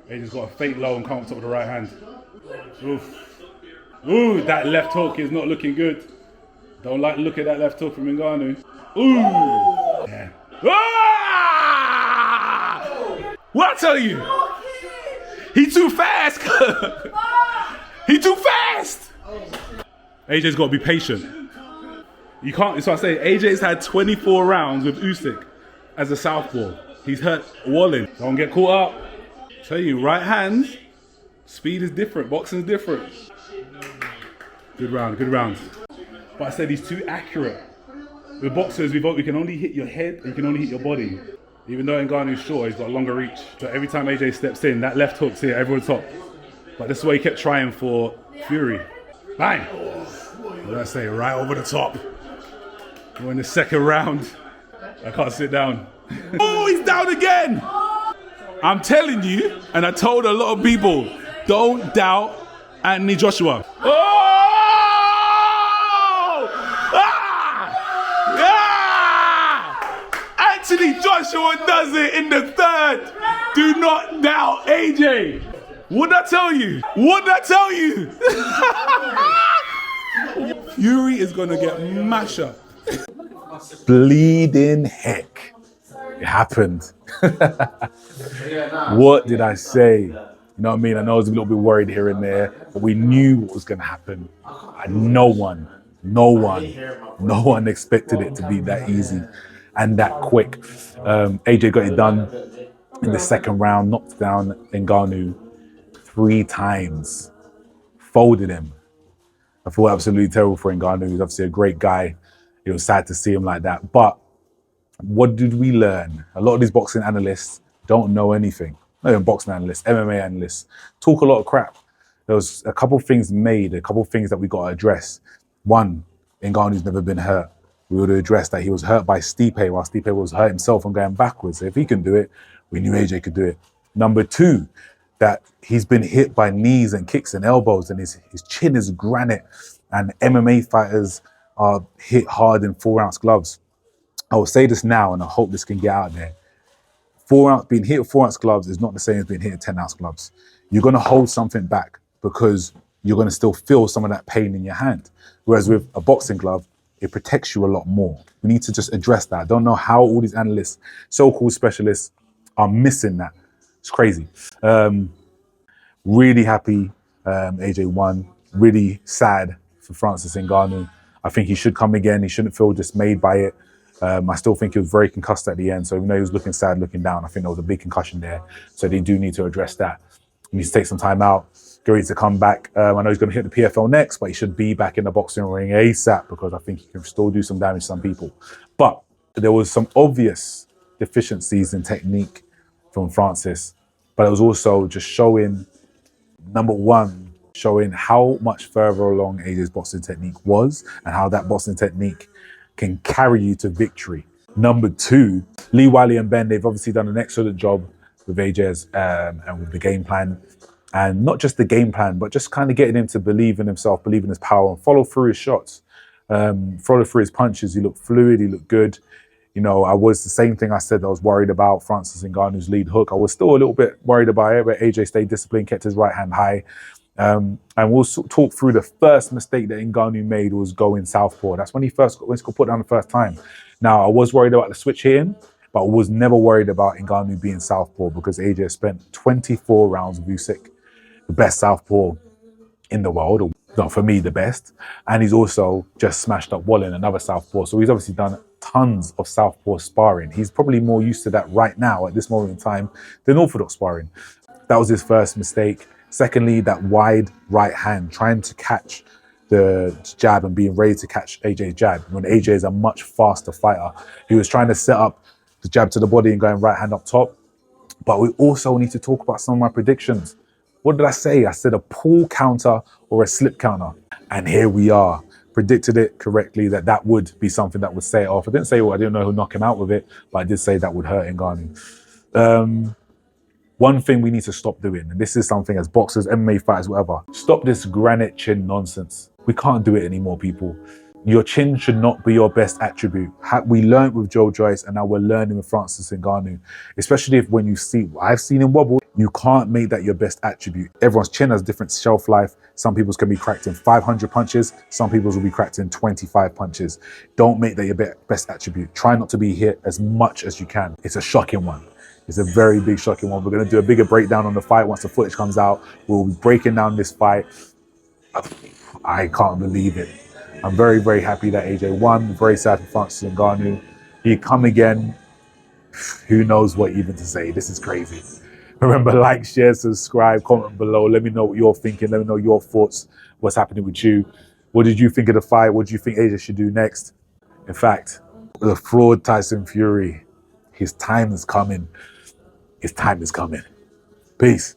AJ's got a fake low and come up top of the right hand. Oof. Ooh, that left hook is not looking good. Don't like the look at that left hook from Ngannou. Ooh. Yeah. Ah! What I tell you? He too fast. He too fast. AJ's got to be patient. You can't. So I say AJ's had 24 rounds with Usyk as a southpaw. He's hurt Wallin. Don't get caught up. Tell you, right hand, speed is different. Boxing is different. Good round, good round. But I said he's too accurate. With boxers, we can only hit your head and you can only hit your body. Even though Ngannou's short, he's got a longer reach. So every time AJ steps in, that left hook's here, everyone's top. But this is why he kept trying for Fury. Bang! What did I say? Right over the top. We're in the second round. I can't sit down. Oh, he's down again! I'm telling you, and I told a lot of people, don't doubt Anthony Joshua. Oh! Anthony Joshua does it in the third. Do not doubt AJ. What'd I tell you? What'd I tell you? Fury is gonna get mashed up. Bleeding heck. It happened. What did I say? You know what I mean? I know I was a little bit worried here and there, but we knew what was gonna happen. And no one expected it to be that easy and that quick. AJ got it done in the second round, knocked down Ngannou 3 times, folded him. I feel absolutely terrible for Ngannou. He's obviously a great guy. It was sad to see him like that. But what did we learn? A lot of these boxing analysts don't know anything. Not even boxing analysts, MMA analysts, talk a lot of crap. There was a couple things made, a couple things that we got to address. One, Ngannou's never been hurt. We would have addressed that he was hurt by Stipe while Stipe was hurt himself and going backwards. So if he can do it, we knew AJ could do it. Number 2, that he's been hit by knees and kicks and elbows and his chin is granite, and MMA fighters are hit hard in 4-ounce gloves. I will say this now and I hope this can get out there. Being hit with 4-ounce gloves is not the same as being hit with 10-ounce gloves. You're going to hold something back because you're going to still feel some of that pain in your hand. Whereas with a boxing glove, it protects you a lot more. We need to just address that. I don't know how all these analysts, so-called specialists, are missing that. It's crazy. Really happy AJ won. Really sad for Francis Ngannou. I think he should come again. He shouldn't feel dismayed by it. I still think he was very concussed at the end. So even though he was looking sad, looking down, I think there was a big concussion there. So they do need to address that. He needs to take some time out. Get ready to come back. I know he's going to hit the PFL next, but he should be back in the boxing ring ASAP because I think he can still do some damage to some people. But there was some obvious deficiencies in technique from Francis, but it was also just showing, number 1, showing how much further along AJ's boxing technique was and how that boxing technique can carry you to victory. Number 2, Lee, Wiley and Ben, they've obviously done an excellent job with AJ's and with the game plan. And not just the game plan, but just kind of getting him to believe in himself, believe in his power, and follow through his shots, follow through his punches. He looked fluid, he looked good. You know, I was the same thing I said I was worried about Francis Ngannou's lead hook. I was still a little bit worried about it, but AJ stayed disciplined, kept his right hand high. And we'll talk through the first mistake that Ngannou made was going southpaw. That's when he got put down the first time. Now, I was worried about the switch hitting, but I was never worried about Ngannou being southpaw because AJ spent 24 rounds with Usyk, the best southpaw in the world, or not for me, the best. And he's also just smashed up Wallin, another southpaw. So he's obviously done tons of southpaw sparring. He's probably more used to that right now at this moment in time than orthodox sparring. That was his first mistake. Secondly, that wide right hand, trying to catch the jab and being ready to catch AJ's jab when AJ is a much faster fighter. He was trying to set up the jab to the body and going right hand up top. But we also need to talk about some of my predictions. What did I say? I said a pull counter or a slip counter. And here we are. Predicted it correctly that would be something that would say it off. I didn't say, I didn't know who'd knock him out with it, but I did say that would hurt Ngannou. One thing we need to stop doing, and this is something as boxers, MMA fighters, whatever, stop this granite chin nonsense. We can't do it anymore, people. Your chin should not be your best attribute. We learned with Joe Joyce, and now we're learning with Francis Ngannou. Especially if when you see, I've seen him wobble, you can't make that your best attribute. Everyone's chin has different shelf life. Some people's can be cracked in 500 punches. Some people's will be cracked in 25 punches. Don't make that your best attribute. Try not to be hit as much as you can. It's a shocking one. It's a very big shocking one. We're going to do a bigger breakdown on the fight once the footage comes out. We'll be breaking down this fight. I can't believe it. I'm very, very happy that AJ won. Very sad for Francis Ngannou. He come again. Who knows what even to say. This is crazy. Remember, like, share, subscribe, comment below. Let me know what you're thinking. Let me know your thoughts. What's happening with you? What did you think of the fight? What do you think AJ should do next? In fact, the fraud Tyson Fury, his time is coming. His time is coming. Peace.